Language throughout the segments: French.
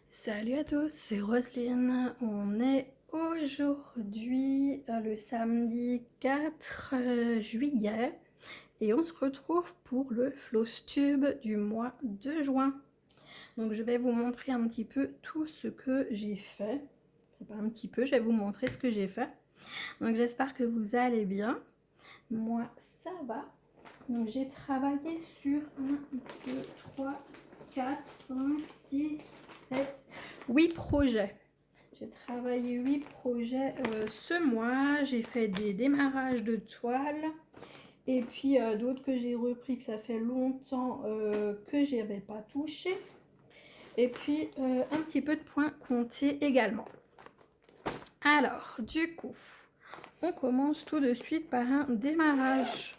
Salut à tous, c'est Roselyne. On est aujourd'hui le samedi 4 juillet et on se retrouve pour le Flowstube du mois de juin. Donc je vais vous montrer un petit peu tout ce que j'ai fait. Enfin, pas un petit peu, je vais vous montrer ce que j'ai fait. Donc j'espère que vous allez bien. Moi, ça va. Donc j'ai travaillé sur 1, 2, 3, 4, 5, 6, 7, 8 projets. J'ai travaillé 8 projets ce mois. J'ai fait des démarrages de toiles et puis d'autres que j'ai repris que ça fait longtemps que je n'avais pas touché. Et puis un petit peu de points comptés également. Alors, du coup, on commence tout de suite par un démarrage.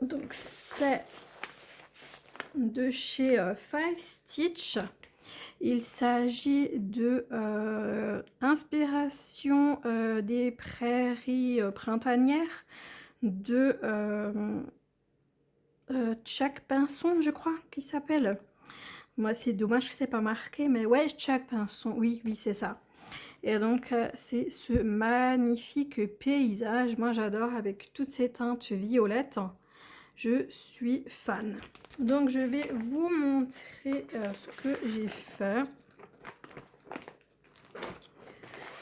Donc c'est de chez Five Stitch. Il s'agit de Inspiration des prairies printanières de Chuck Pinson, je crois qu'il s'appelle. Moi, c'est dommage que c'est pas marqué, mais ouais, Chuck Pinson, oui, oui, c'est ça. Et donc, c'est ce magnifique paysage. Moi, j'adore avec toutes ces teintes violettes. Je suis fan. Donc, je vais vous montrer ce que j'ai fait.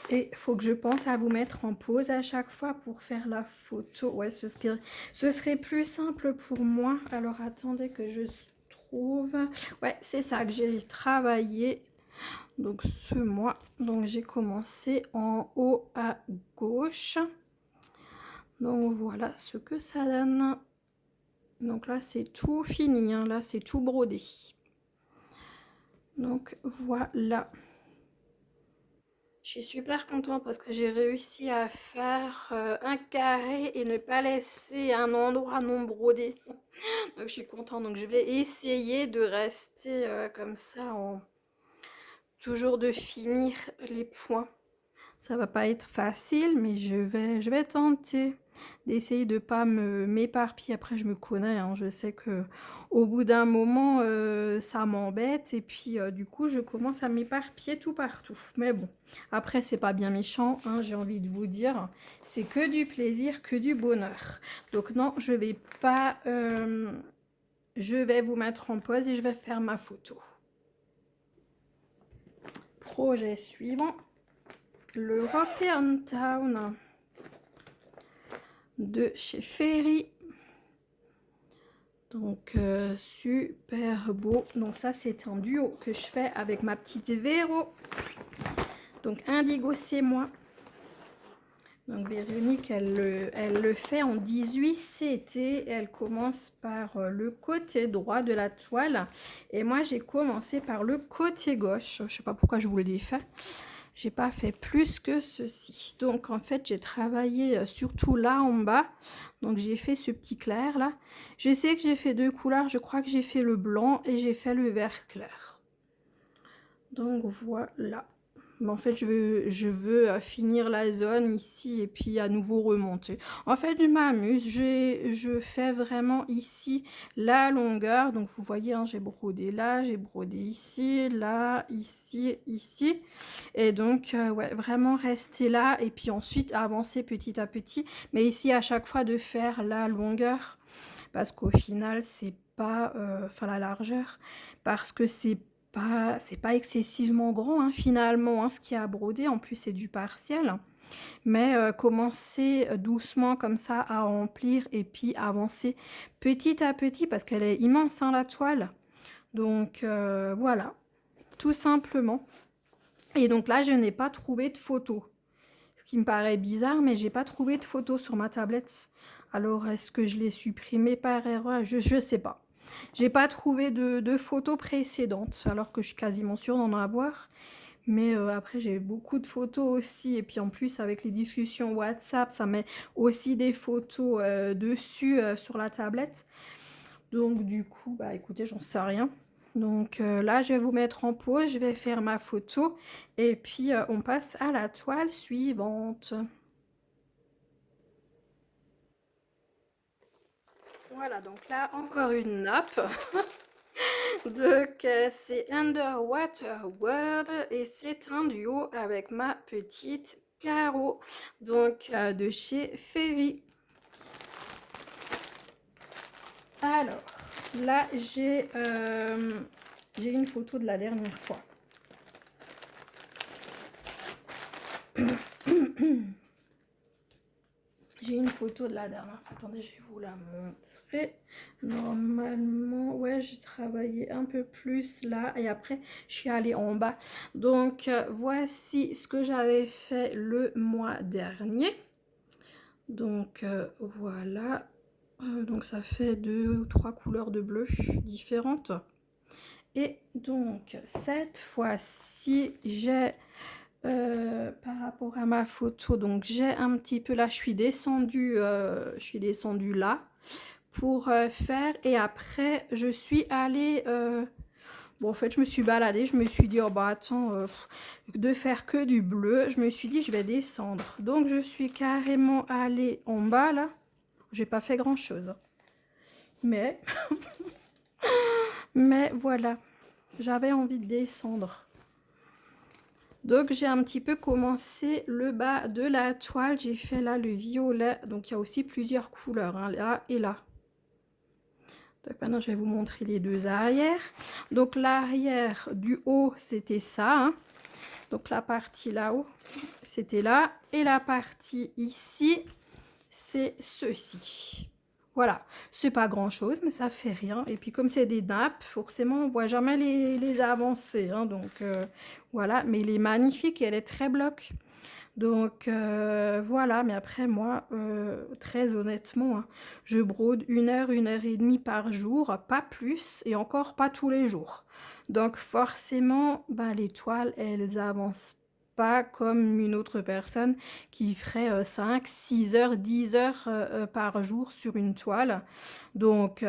Et il faut que je pense à vous mettre en pause à chaque fois pour faire la photo. Ouais, ce serait plus simple pour moi. Alors, attendez que je trouve. Ouais, c'est ça que j'ai travaillé. Donc, ce mois. Donc, j'ai commencé en haut à gauche. Donc, voilà ce que ça donne. Donc là, c'est tout fini. Hein. Là, c'est tout brodé. Donc, voilà. Je suis super contente parce que j'ai réussi à faire un carré et ne pas laisser un endroit non brodé. Donc je suis contente. Donc je vais essayer de rester comme ça, toujours de finir les points. Ça va pas être facile, mais je vais tenter d'essayer de pas m'éparpiller. Après, je me connais, hein, je sais que au bout d'un moment, ça m'embête et puis du coup, je commence à m'éparpiller tout partout. Mais bon, après, c'est pas bien méchant, hein, j'ai envie de vous dire, c'est que du plaisir, que du bonheur. Donc non, je vais pas, je vais vous mettre en pause et je vais faire ma photo. Projet suivant. L'European Town de chez Ferry. Donc super beau. Donc ça c'est un duo que je fais avec ma petite Véro. Donc Indigo c'est moi. Donc Véronique elle le fait en 18 CT. Elle commence par le côté droit de la toile. Et moi j'ai commencé par le côté gauche. Je ne sais pas pourquoi je vous l'ai fait. J'ai pas fait plus que ceci. Donc en fait j'ai travaillé surtout là en bas. Donc j'ai fait ce petit clair là. Je sais que j'ai fait deux couleurs. Je crois que j'ai fait le blanc et j'ai fait le vert clair. Donc voilà. Mais en fait je veux finir la zone ici et puis à nouveau remonter. En fait je m'amuse. Je fais vraiment ici la longueur. Donc vous voyez hein, j'ai brodé là, j'ai brodé ici, là, ici, ici. Et donc ouais vraiment rester là et puis ensuite avancer petit à petit. Mais ici à chaque fois de faire la longueur. Parce qu'au final c'est pas enfin la largeur parce que c'est pas excessivement grand hein, finalement hein, ce qu'il y a à broder. En plus c'est du partiel, mais commencer doucement comme ça à remplir et puis avancer petit à petit parce qu'elle est immense hein, la toile. Donc voilà, tout simplement. Et donc là je n'ai pas trouvé de photo, ce qui me paraît bizarre, mais j'ai pas trouvé de photo sur ma tablette. Alors est-ce que je l'ai supprimé par erreur? Je sais pas. J'ai pas trouvé de photos précédentes, alors que je suis quasiment sûre d'en avoir. Mais après, j'ai beaucoup de photos aussi. Et puis en plus, avec les discussions WhatsApp, ça met aussi des photos dessus sur la tablette. Donc du coup, bah écoutez, j'en sais rien. Donc là, je vais vous mettre en pause, je vais faire ma photo. Et puis, on passe à la toile suivante. Voilà, donc là, encore une nappe. Donc, c'est Underwater World et c'est un duo avec ma petite Caro, donc de chez Fairy. Alors, là, j'ai une photo de la dernière fois. J'ai une photo de la dernière fois. Attendez, je vais vous la montrer. Normalement, ouais, j'ai travaillé un peu plus là. Et après, je suis allée en bas. Donc, voici ce que j'avais fait le mois dernier. Donc, voilà. Donc, ça fait 2 ou 3 couleurs de bleu différentes. Et donc, cette fois-ci, j'ai... par rapport à ma photo, donc j'ai un petit peu là, je suis descendue là pour faire et après je suis allée bon en fait je me suis baladée, je me suis dit oh bah attends de faire que du bleu, je me suis dit je vais descendre, donc je suis carrément allée en bas là, j'ai pas fait grand chose mais mais voilà, j'avais envie de descendre. Donc j'ai un petit peu commencé le bas de la toile, j'ai fait là le violet, donc il y a aussi plusieurs couleurs, hein, là et là. Donc maintenant je vais vous montrer les deux arrières. Donc l'arrière du haut c'était ça, hein. Donc la partie là-haut c'était là, et la partie ici c'est ceci. Voilà, c'est pas grand chose, mais ça fait rien. Et puis comme c'est des nappes, forcément on voit jamais les avancées, hein, donc voilà. Mais il est magnifique et elle est très bloc. Donc voilà, mais après moi, très honnêtement, hein, je brode 1 heure et demie par jour, pas plus, et encore pas tous les jours. Donc forcément, bah, les toiles, elles avancent pas comme une autre personne qui ferait 5, 6 heures, 10 heures par jour sur une toile. Donc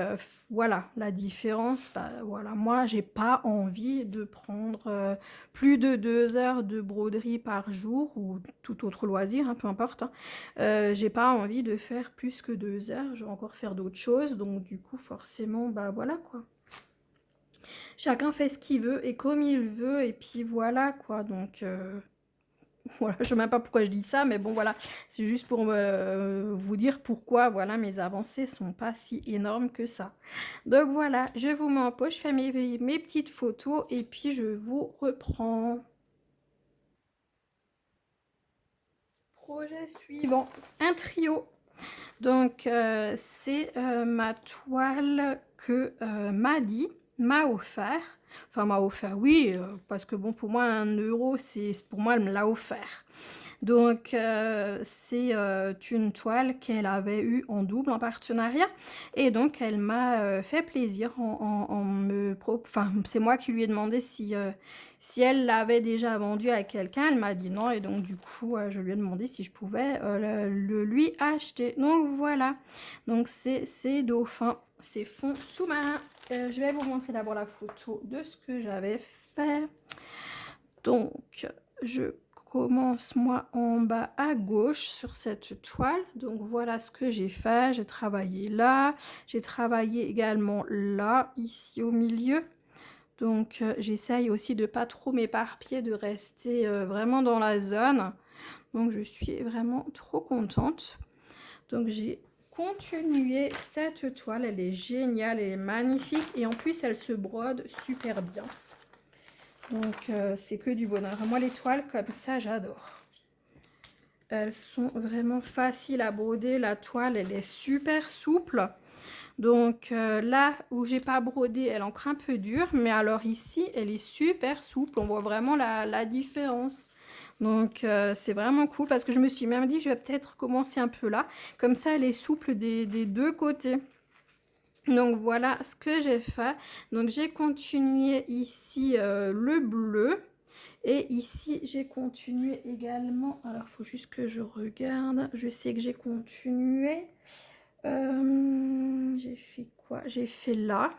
voilà, la différence, bah, voilà, moi j'ai pas envie de prendre plus de 2 heures de broderie par jour ou tout autre loisir, hein, peu importe. Hein. J'ai pas envie de faire plus que 2 heures, je vais encore faire d'autres choses, donc du coup forcément, bah voilà quoi. Chacun fait ce qu'il veut et comme il veut, et puis voilà quoi, donc... Voilà, je ne sais même pas pourquoi je dis ça, mais bon voilà, c'est juste pour vous dire pourquoi voilà, mes avancées sont pas si énormes que ça. Donc voilà, je vous mets en pause, je fais mes petites photos et puis je vous reprends. Projet suivant, un trio. Donc c'est ma toile que Maddy m'a offert. Enfin m'a offert, oui, parce que bon pour moi 1 euro, c'est pour moi elle me l'a offert. Donc, c'est une toile qu'elle avait eue en double, en partenariat. Et donc, elle m'a fait plaisir en me... Enfin, c'est moi qui lui ai demandé si elle l'avait déjà vendue à quelqu'un. Elle m'a dit non. Et donc, du coup, je lui ai demandé si je pouvais le lui acheter. Donc, voilà. Donc, c'est dauphin. C'est fond sous-marin. Je vais vous montrer d'abord la photo de ce que j'avais fait. Donc, je commence moi en bas à gauche sur cette toile. Donc voilà ce que j'ai fait. J'ai travaillé là, j'ai travaillé également là, ici au milieu. Donc j'essaye aussi de pas trop m'éparpiller, de rester vraiment dans la zone. Donc je suis vraiment trop contente. Donc j'ai continué cette toile, elle est géniale, elle est magnifique et en plus elle se brode super bien. Donc c'est que du bonheur. Moi les toiles comme ça j'adore. Elles sont vraiment faciles à broder. La toile elle est super souple. Donc là où j'ai pas brodé elle encre un peu dur. Mais alors ici elle est super souple. On voit vraiment la différence. Donc c'est vraiment cool parce que je me suis même dit je vais peut-être commencer un peu là. Comme ça elle est souple des deux côtés. Donc voilà ce que j'ai fait. Donc j'ai continué ici le bleu. Et ici j'ai continué également. Alors il faut juste que je regarde. Je sais que j'ai continué. J'ai fait quoi? J'ai fait là.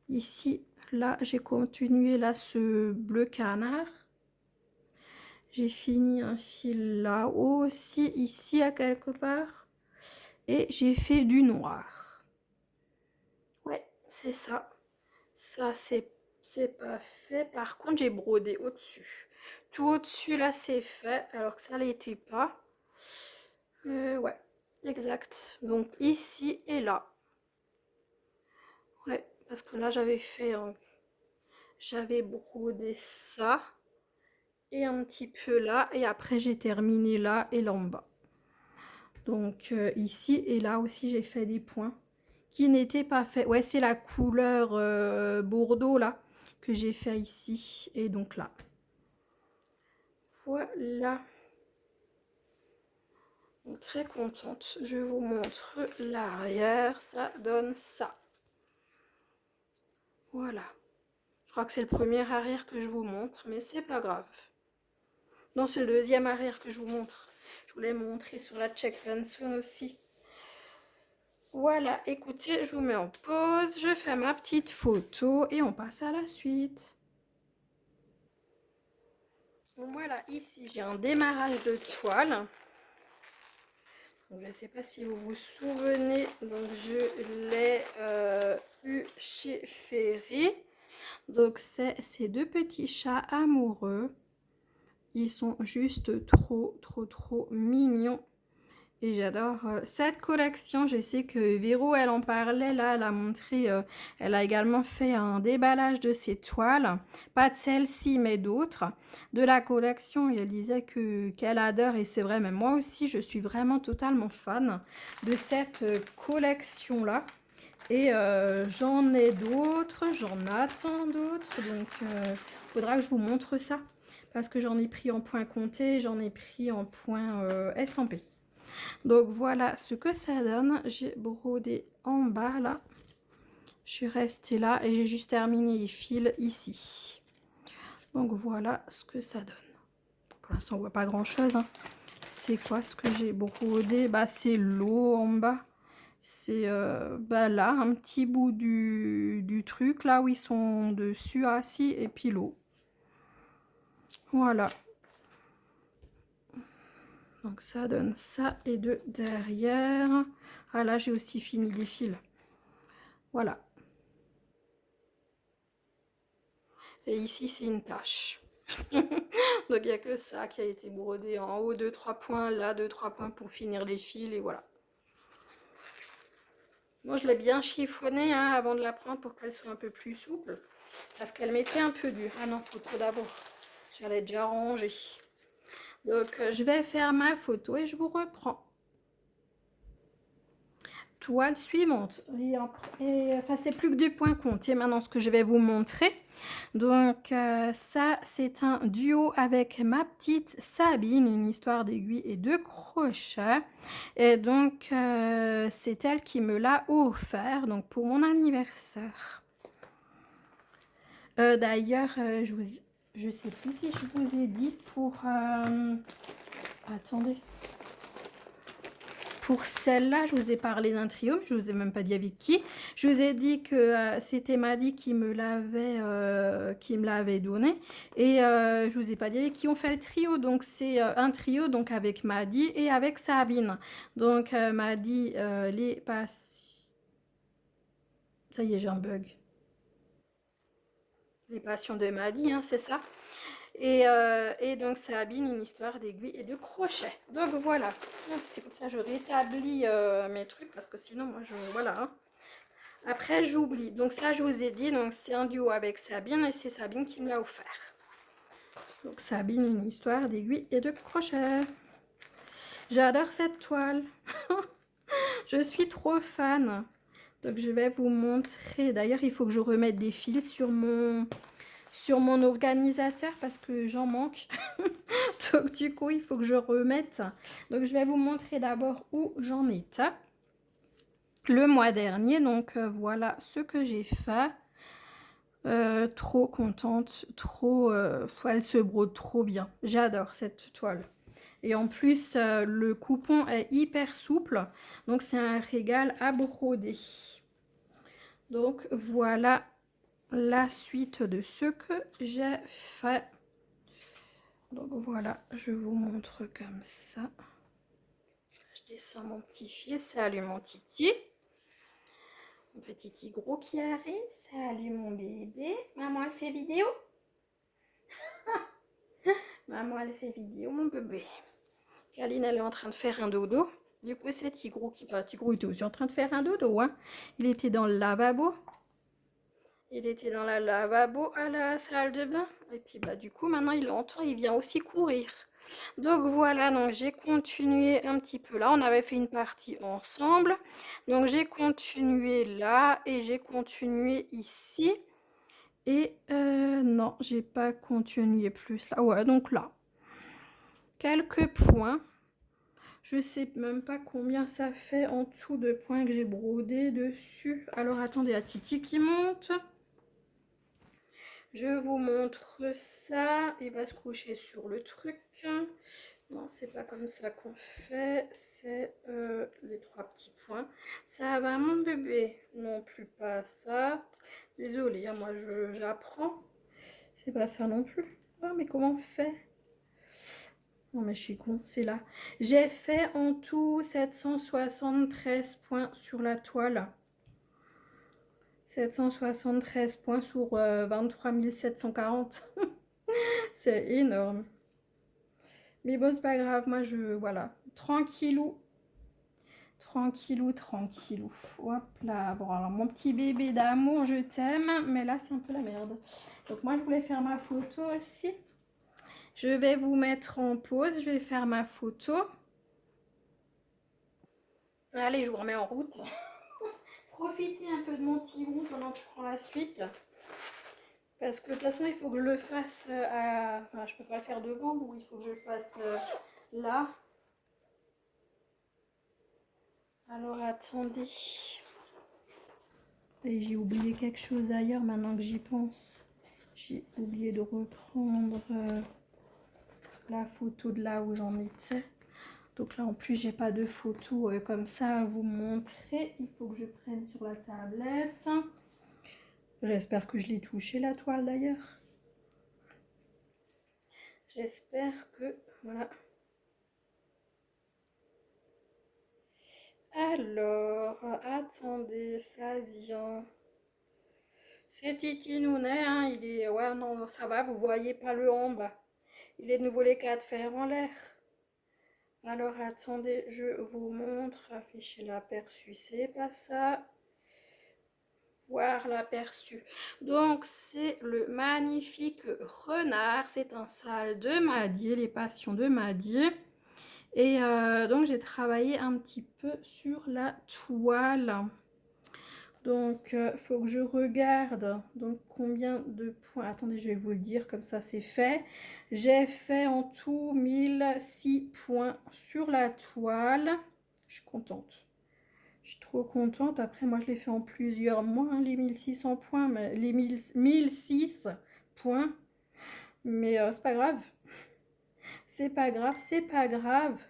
Ici, là, j'ai continué là ce bleu canard. J'ai fini un fil là aussi, ici à quelque part. Et j'ai fait du noir. Ouais, c'est ça. Ça, c'est pas fait. Par contre, j'ai brodé au-dessus. Tout au-dessus, là, c'est fait, alors que ça l'était pas. Ouais, exact. Donc, ici et là. Ouais, parce que là, j'avais fait... j'avais brodé ça. Et un petit peu là. Et après, j'ai terminé là et là en bas. Donc, ici et là aussi, j'ai fait des points qui n'étaient pas faits. Ouais, c'est la couleur bordeaux, là, que j'ai fait ici. Et donc là. Voilà. Donc, très contente. Je vous montre l'arrière. Ça donne ça. Voilà. Je crois que c'est le premier arrière que je vous montre, mais c'est pas grave. Non, c'est le deuxième arrière que je vous montre. Je voulais montrer sur la check pencil aussi. Voilà, écoutez, je vous mets en pause, je fais ma petite photo et on passe à la suite. Voilà, ici j'ai un démarrage de toile. Donc, je ne sais pas si vous vous souvenez, donc je l'ai eu chez Ferry. Donc c'est ces deux petits chats amoureux. Ils sont juste trop mignons. Et j'adore cette collection. Je sais que Véro, elle en parlait là, elle a montré, elle a également fait un déballage de ses toiles, pas de celle-ci mais d'autres, de la collection. Et elle disait qu'elle adore, et c'est vrai, mais moi aussi, je suis vraiment totalement fan de cette collection-là. Et j'en ai d'autres, j'en attends d'autres, donc il faudra que je vous montre ça. Parce que j'en ai pris en point compté, j'en ai pris en point estampé. Donc voilà ce que ça donne. J'ai brodé en bas là. Je suis restée là et j'ai juste terminé les fils ici. Donc voilà ce que ça donne. Pour l'instant on voit pas grand chose. Hein. C'est quoi ce que j'ai brodé? Bah c'est l'eau en bas. C'est bah là un petit bout du truc là où ils sont dessus assis et puis l'eau. Voilà. Donc ça donne ça et de derrière. Ah là j'ai aussi fini les fils. Voilà. Et ici c'est une tache. Donc il n'y a que ça qui a été brodé en haut, 2-3 points, là 2-3 points pour finir les fils et voilà. Moi je l'ai bien chiffonné hein, avant de la prendre pour qu'elle soit un peu plus souple. Parce qu'elle m'était un peu dure. Ah non, photo d'abord. J'allais déjà ranger. Donc je vais faire ma photo et je vous reprends. Toile suivante. Enfin, c'est plus que 2 points comptés maintenant ce que je vais vous montrer. Donc ça, c'est un duo avec ma petite Sabine, une histoire d'aiguille et de crochet. Et donc, c'est elle qui me l'a offert donc pour mon anniversaire. D'ailleurs, je sais plus si je vous ai dit pour... attendez. Pour celle-là, je vous ai parlé d'un trio, mais je vous ai même pas dit avec qui. Je vous ai dit que c'était Maddy qui me l'avait donné. Et je vous ai pas dit avec qui on fait le trio. Donc c'est un trio donc avec Maddy et avec Sabine. Donc Maddy, les passions... Ça y est, j'ai un bug. Les passions de Maddy, hein, c'est ça. Et donc Sabine, une histoire d'aiguille et de crochet. Donc voilà, c'est comme ça je rétablis mes trucs parce que sinon moi je... Voilà. Hein. Après j'oublie. Donc ça je vous ai dit, donc c'est un duo avec Sabine et c'est Sabine qui me l'a offert. Donc Sabine, une histoire d'aiguille et de crochet. J'adore cette toile. Je suis trop fan. Donc je vais vous montrer. D'ailleurs il faut que je remette des fils sur mon organisateur parce que j'en manque. Donc du coup il faut que je remette. Donc je vais vous montrer d'abord où j'en étais le mois dernier. Donc voilà ce que j'ai fait. Trop contente, trop... elle se brode trop bien. J'adore cette toile. Et en plus le coupon est hyper souple. Donc c'est un régal à broder. Donc voilà la suite de ce que j'ai fait. Donc voilà, je vous montre comme ça. Je descends mon petit fil, salut mon titi. Un petit tigre qui arrive. Salut mon bébé. Maman, elle fait vidéo. Maman, elle fait vidéo, mon bébé. Kaline, elle est en train de faire un dodo. Du coup, c'est Tigrou qui part. Tigrou était aussi en train de faire un dodo, hein. Il était dans le lavabo. Il était dans la lavabo à la salle de bain. Et puis, bah, du coup, maintenant, il entend, il vient aussi courir. Donc, voilà, donc j'ai continué un petit peu là. On avait fait une partie ensemble. Donc, j'ai continué là et j'ai continué ici. Et non, j'ai pas continué plus là. Ouais, donc là. Quelques points. Je sais même pas combien ça fait en tout de points que j'ai brodé dessus. Alors attendez, à Titi qui monte. Je vous montre ça. Il va se coucher sur le truc. Non, c'est pas comme ça qu'on fait. C'est les 3 petits points. Ça va mon bébé? Non plus pas ça. Désolée, hein, moi j'apprends. C'est pas ça non plus. Ah mais comment on fait? Non mais je suis con, c'est là. J'ai fait en tout 773 points sur la toile. 773 points sur 23 740. C'est énorme. Mais bon, c'est pas grave, moi je... Voilà. Tranquillou. Tranquillou, tranquillou. Hop là. Bon, alors mon petit bébé d'amour, je t'aime. Mais là, c'est un peu la merde. Donc moi, je voulais faire ma photo aussi. Je vais vous mettre en pause. Je vais faire ma photo. Allez, je vous remets en route. Profitez un peu de mon petit groupe pendant que je prends la suite. Parce que de toute façon, il faut que je le fasse à... Enfin, je peux pas le faire devant vous. Il faut que je le fasse là. Alors, attendez. Et j'ai oublié quelque chose ailleurs maintenant que j'y pense. J'ai oublié de reprendre la photo de là où j'en étais. Donc là, en plus, j'ai pas de photo comme ça à vous montrer. Il faut que je prenne sur la tablette. J'espère que je l'ai touché, la toile, d'ailleurs. J'espère que... Voilà. Alors, attendez, ça vient. C'est Titi Nounet, hein, il est... Ouais, non, ça va, vous voyez pas le en bas. Il est de nouveau les 4 fers en l'air. Alors, attendez, je vous montre. Afficher l'aperçu, c'est pas ça. Voir l'aperçu. Donc, c'est le magnifique renard. C'est un sale de Madier, les passions de Madier. Et donc, j'ai travaillé un petit peu sur la toile. Donc, il faut que je regarde donc combien de points. Attendez, je vais vous le dire, comme ça c'est fait. J'ai fait en tout 1006 points sur la toile. Je suis contente. Je suis trop contente. Après, moi, je l'ai fait en plusieurs mois, hein, les 1600 points, mais les 1006 points. Mais c'est pas grave. C'est pas grave, c'est pas grave.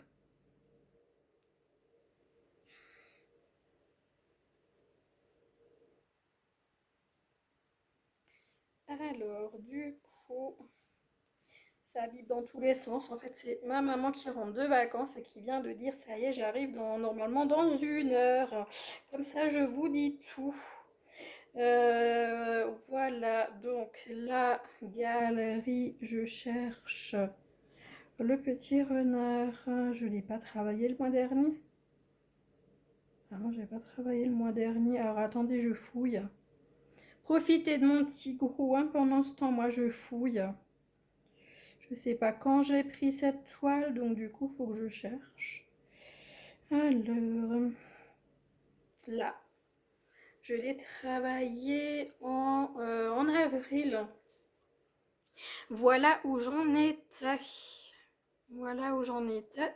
Alors, du coup, ça vibre dans tous les sens. En fait, c'est ma maman qui rentre de vacances et qui vient de dire, ça y est, j'arrive normalement dans 1 heure. Comme ça, je vous dis tout. Voilà, donc la galerie, je cherche le petit renard. Je ne l'ai pas travaillé le mois dernier. Ah non, j'ai pas travaillé le mois dernier. Alors attendez, je fouille. Profitez de mon petit gros, hein, pendant ce temps, moi je fouille. Je sais pas quand j'ai pris cette toile, donc du coup, il faut que je cherche. Alors, là, je l'ai travaillé en avril. Voilà où j'en étais. Voilà où j'en étais.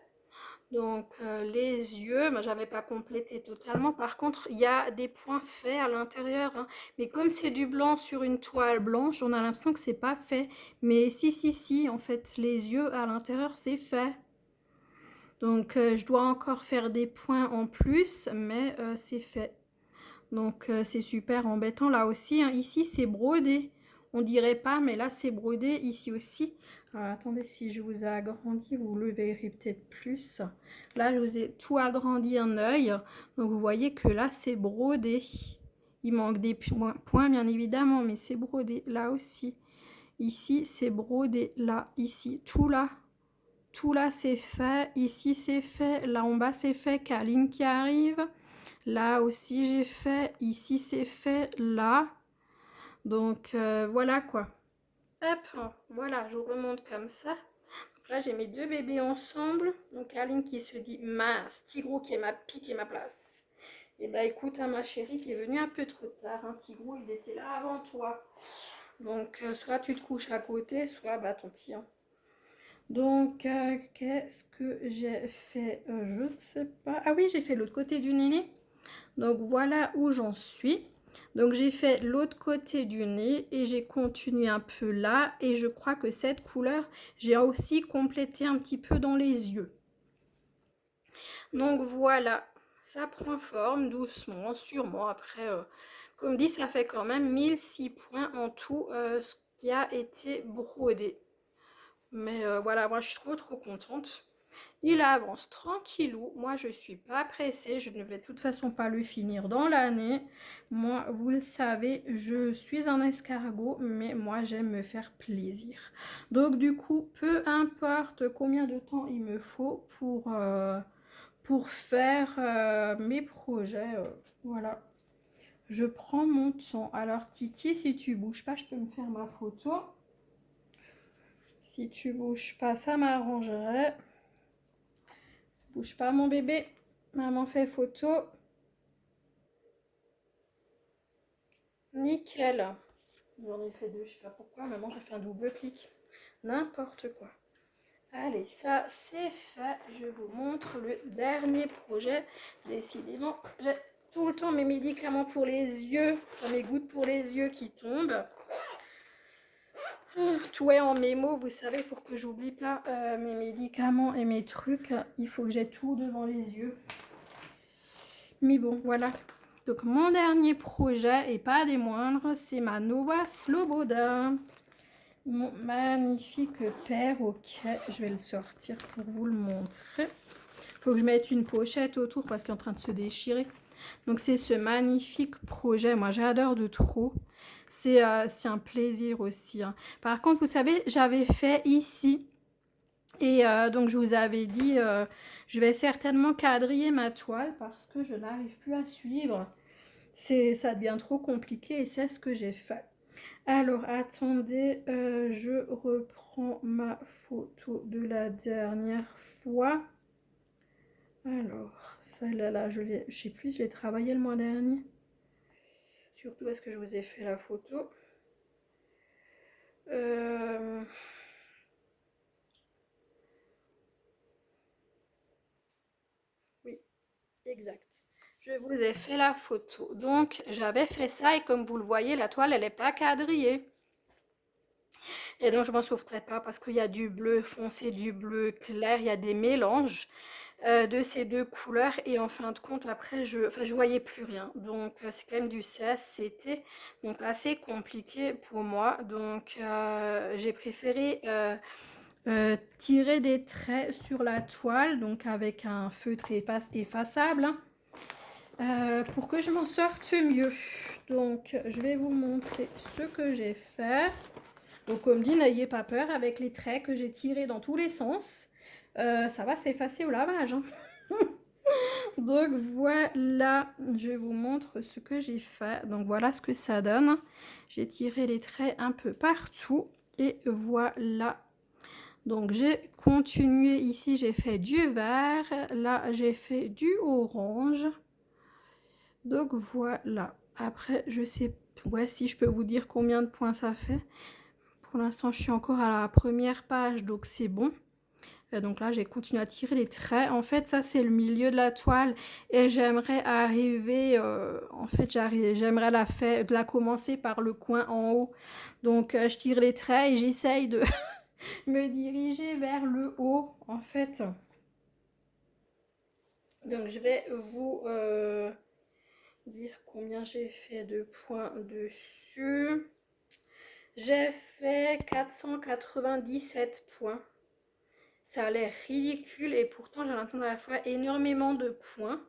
Donc les yeux, moi j'avais pas complété totalement. Par contre, il y a des points faits à l'intérieur, hein. Mais comme c'est du blanc sur une toile blanche, on a l'impression que c'est pas fait. Mais si, en fait, les yeux à l'intérieur, c'est fait. Donc je dois encore faire des points en plus, mais c'est fait. Donc c'est super embêtant là aussi, hein. Ici, c'est brodé. On dirait pas, mais là, c'est brodé ici aussi. Alors, attendez, si je vous ai agrandi, vous le verrez peut-être plus. Là, je vous ai tout agrandi un œil. Donc, vous voyez que là, c'est brodé. Il manque des points bien évidemment, mais c'est brodé là aussi. Ici, c'est brodé là, ici, tout là. Tout là, c'est fait. Ici, c'est fait. Là en bas, c'est fait. Kaline qui arrive. Là aussi, j'ai fait. Ici, c'est fait. Là. Donc, voilà quoi. Hop, voilà, je vous remonte comme ça. Donc là, j'ai mes deux bébés ensemble. Donc, Aline qui se dit mince, Tigrou qui m'a piqué ma place. Et bah écoute, hein, ma chérie, t'es venue un peu trop tard. Hein. Tigrou, il était là avant toi. Donc, soit tu te couches à côté, soit bah tant pis. Hein. Donc, qu'est-ce que j'ai fait? Je ne sais pas. Ah oui, j'ai fait l'autre côté du nez. Donc, voilà où j'en suis. Donc, j'ai fait l'autre côté du nez et j'ai continué un peu là. Et je crois que cette couleur, j'ai aussi complété un petit peu dans les yeux. Donc, voilà. Ça prend forme doucement, sûrement. Après, comme dit, ça fait quand même 1006 points en tout, ce qui a été brodé. Mais voilà, moi je suis trop contente. Il avance tranquillou. Moi je suis pas pressée. Je ne vais de toute façon pas le finir dans l'année. Moi, vous le savez, je suis un escargot, mais moi j'aime me faire plaisir. Donc du coup, peu importe combien de temps il me faut pour faire mes projets. Voilà. Je prends mon temps. Alors Titi, si tu bouges pas, je peux me faire ma photo. Si tu bouges pas, ça m'arrangerait. Bouge pas mon bébé. Maman fait photo. Nickel. J'en ai fait deux, je sais pas pourquoi. Maman, j'ai fait un double clic. N'importe quoi. Allez, ça c'est fait. Je vous montre le dernier projet. Décidément, j'ai tout le temps mes médicaments pour les yeux, mes gouttes pour les yeux qui tombent. Tout est en mémo, vous savez, pour que j'oublie pas mes médicaments et mes trucs, il faut que j'ai tout devant les yeux. Mais bon, voilà. Donc mon dernier projet, et pas des moindres, c'est ma Nova Sloboda. Mon magnifique perroquet. Je vais le sortir pour vous le montrer. Faut que je mette une pochette autour parce qu'il est en train de se déchirer. Donc c'est ce magnifique projet. Moi j'adore de trop. C'est un plaisir aussi. Hein. Par contre, vous savez, j'avais fait ici. Et donc je vous avais dit, je vais certainement quadriller ma toile parce que je n'arrive plus à suivre. Ça devient trop compliqué et c'est ce que j'ai fait. Alors attendez, je reprends ma photo de la dernière fois. Alors, celle-là, je sais plus, je l'ai travaillé le mois dernier. Surtout, est-ce que je vous ai fait la photo? Oui, exact. Je vous ai fait la photo. Donc, j'avais fait ça et comme vous le voyez, la toile, elle n'est pas quadrillée. Et donc, je m'en sauverai pas parce qu'il y a du bleu foncé, du bleu clair, il y a des mélanges de ces deux couleurs. Et en fin de compte, après, je voyais plus rien. Donc, c'est quand même du CSCT, donc assez compliqué pour moi. Donc, j'ai préféré tirer des traits sur la toile, donc avec un feutre effaçable, pour que je m'en sorte mieux. Donc, je vais vous montrer ce que j'ai fait. Donc, comme dit, n'ayez pas peur avec les traits que j'ai tirés dans tous les sens. Ça va s'effacer au lavage. Hein. Donc, voilà, je vous montre ce que j'ai fait. Donc, voilà ce que ça donne. J'ai tiré les traits un peu partout. Et voilà. Donc, j'ai continué ici. J'ai fait du vert. Là, j'ai fait du orange. Donc, voilà. Après, je sais ouais, si je peux vous dire combien de points ça fait. Pour l'instant, je suis encore à la première page, donc c'est bon. Donc là, j'ai continué à tirer les traits. En fait, ça, c'est le milieu de la toile. Et j'aimerais arriver... en fait, j'aimerais la commencer par le coin en haut. Donc, je tire les traits et j'essaye de me diriger vers le haut, en fait. Donc, je vais vous dire combien j'ai fait de points dessus. J'ai fait 497 points. Ça a l'air ridicule et pourtant j'ai l'impression à la fois énormément de points.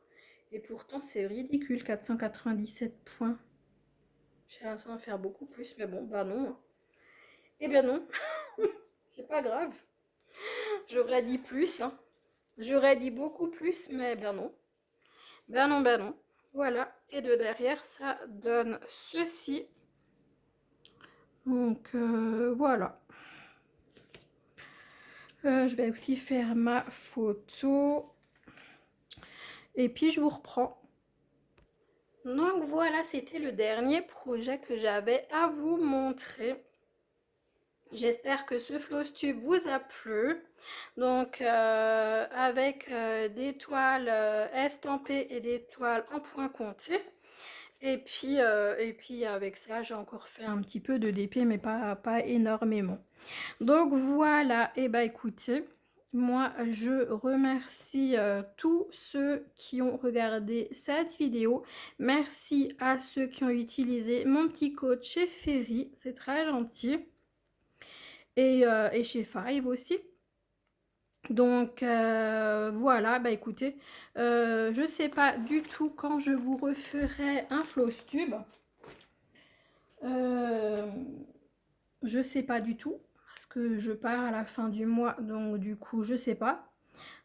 Et pourtant c'est ridicule, 497 points. J'ai l'impression de faire beaucoup plus, mais bon, bah non. Eh bien non, c'est pas grave. J'aurais dit plus, hein. J'aurais dit beaucoup plus, mais ben non. Ben non, ben non. Voilà. Et de derrière, ça donne ceci. Donc voilà. Je vais aussi faire ma photo. Et puis je vous reprends. Donc voilà, c'était le dernier projet que j'avais à vous montrer. J'espère que ce floss tube vous a plu. Donc avec des toiles estampées et des toiles en point compté. Et puis avec ça, j'ai encore fait un petit peu de DP, mais pas énormément. Donc voilà, et bah écoutez, moi je remercie tous ceux qui ont regardé cette vidéo. Merci à ceux qui ont utilisé mon petit code chez Ferry, c'est très gentil. Et chez Five aussi. Donc voilà, bah écoutez, je sais pas du tout quand je vous referai un floss tube. Je sais pas du tout parce que je pars à la fin du mois, donc du coup je sais pas.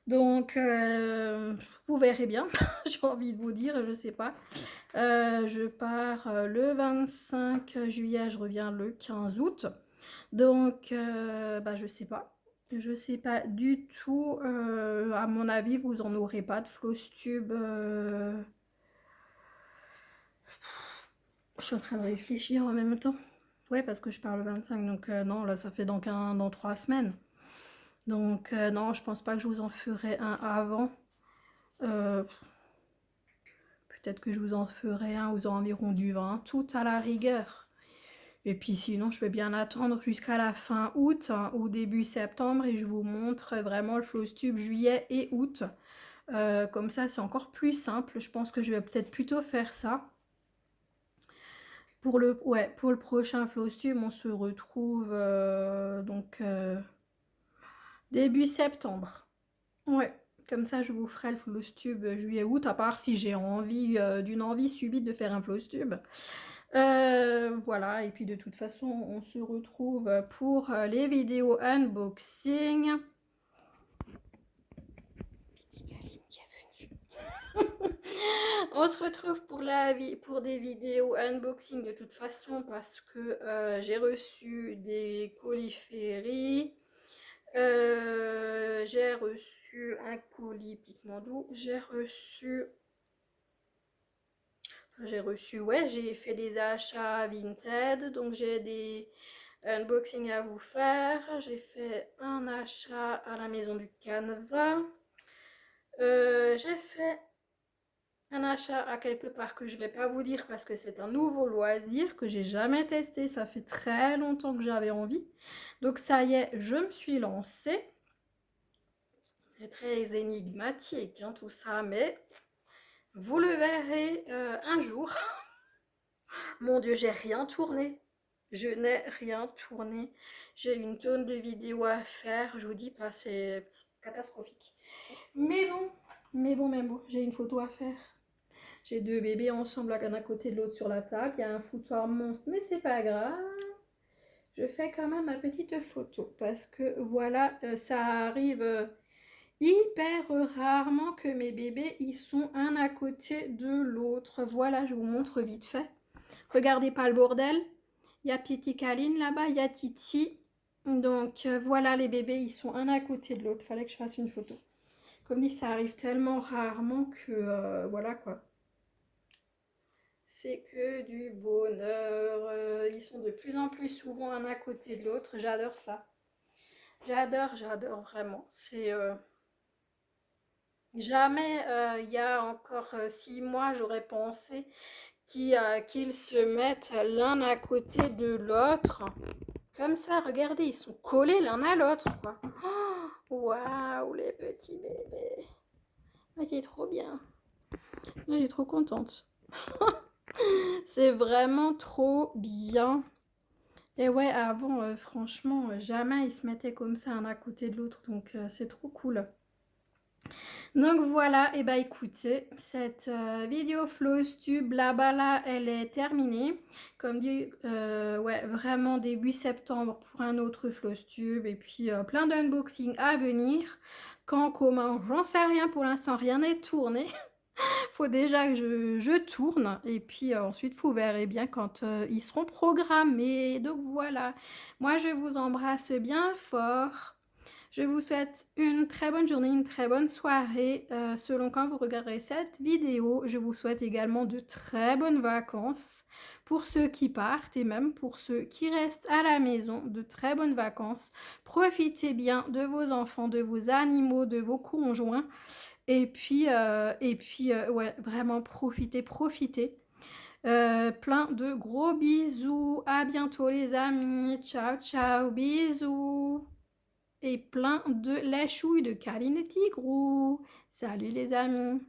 Donc vous verrez bien. J'ai envie de vous dire, je sais pas. Je pars le 25 juillet, je reviens le 15 août. Donc bah je sais pas. Je sais pas du tout. À mon avis, vous en aurez pas de floss tube. Je suis en train de réfléchir en même temps. Ouais, parce que je pars le 25, donc non, là ça fait dans 3 semaines. Donc non, je pense pas que je vous en ferai un avant. Euh, Peut-être que je vous en ferai un aux environs du 20, tout à la rigueur. Et puis sinon, je peux bien attendre jusqu'à la fin août hein, ou début septembre et je vous montre vraiment le floss tube juillet et août. Comme ça, c'est encore plus simple. Je pense que je vais peut-être plutôt faire ça. Pour le prochain floss tube, on se retrouve début septembre. Ouais, comme ça je vous ferai le floss tube juillet-août, à part si j'ai envie d'une envie subite de faire un floss tube. Voilà, et puis de toute façon, on se retrouve pour les vidéos unboxing. On se retrouve pour des vidéos unboxing de toute façon parce que j'ai reçu des colis Ferry. J'ai reçu un colis Piquement Doux. Ouais, j'ai fait des achats Vinted, donc j'ai des unboxings à vous faire. J'ai fait un achat à la maison du Canva. J'ai fait un achat à quelque part que je vais pas vous dire parce que c'est un nouveau loisir que j'ai jamais testé. Ça fait très longtemps que j'avais envie. Donc ça y est, je me suis lancée. C'est très énigmatique hein, tout ça, mais vous le verrez un jour. Mon Dieu, j'ai rien tourné. Je n'ai rien tourné. J'ai une tonne de vidéos à faire. Je vous dis pas, c'est catastrophique. Mais bon, j'ai une photo à faire. J'ai deux bébés ensemble, l'un à côté de l'autre sur la table. Il y a un foutoir monstre, mais c'est pas grave. Je fais quand même ma petite photo parce que voilà, ça arrive hyper rarement que mes bébés ils sont un à côté de l'autre. Voilà, je vous montre vite fait. Regardez pas le bordel. Il y a Petit Caline là-bas, il y a Titi. Donc voilà, les bébés ils sont un à côté de l'autre. Fallait que je fasse une photo. Comme dit, ça arrive tellement rarement que voilà quoi. C'est que du bonheur. Ils sont de plus en plus souvent un à côté de l'autre. J'adore ça. J'adore vraiment. C'est jamais il y a encore 6 mois, j'aurais pensé qu'ils se mettent l'un à côté de l'autre. Comme ça, regardez, ils sont collés l'un à l'autre, quoi. Oh, waouh, les petits bébés. Ah, c'est trop bien. Je suis trop contente. C'est vraiment trop bien. Et ouais, avant, franchement, jamais ils se mettaient comme ça un à côté de l'autre. Donc, c'est trop cool. Donc voilà, et bah écoutez, cette vidéo Flosstube là-bas elle est terminée. Comme dit, ouais, vraiment début septembre pour un autre Flosstube et puis plein d'unboxing à venir. Quand, comment, j'en sais rien pour l'instant, rien n'est tourné. Faut déjà que je tourne et puis ensuite vous verrez bien quand ils seront programmés. Donc voilà, moi je vous embrasse bien fort. Je vous souhaite une très bonne journée, une très bonne soirée selon quand vous regarderez cette vidéo. Je vous souhaite également de très bonnes vacances pour ceux qui partent et même pour ceux qui restent à la maison. De très bonnes vacances. Profitez bien de vos enfants, de vos animaux, de vos conjoints. Et puis, ouais, vraiment profitez, profitez. Plein de gros bisous. À bientôt les amis. Ciao, ciao, bisous. Et plein de lèchouilles de Kaline et Tigrou. Salut les amis.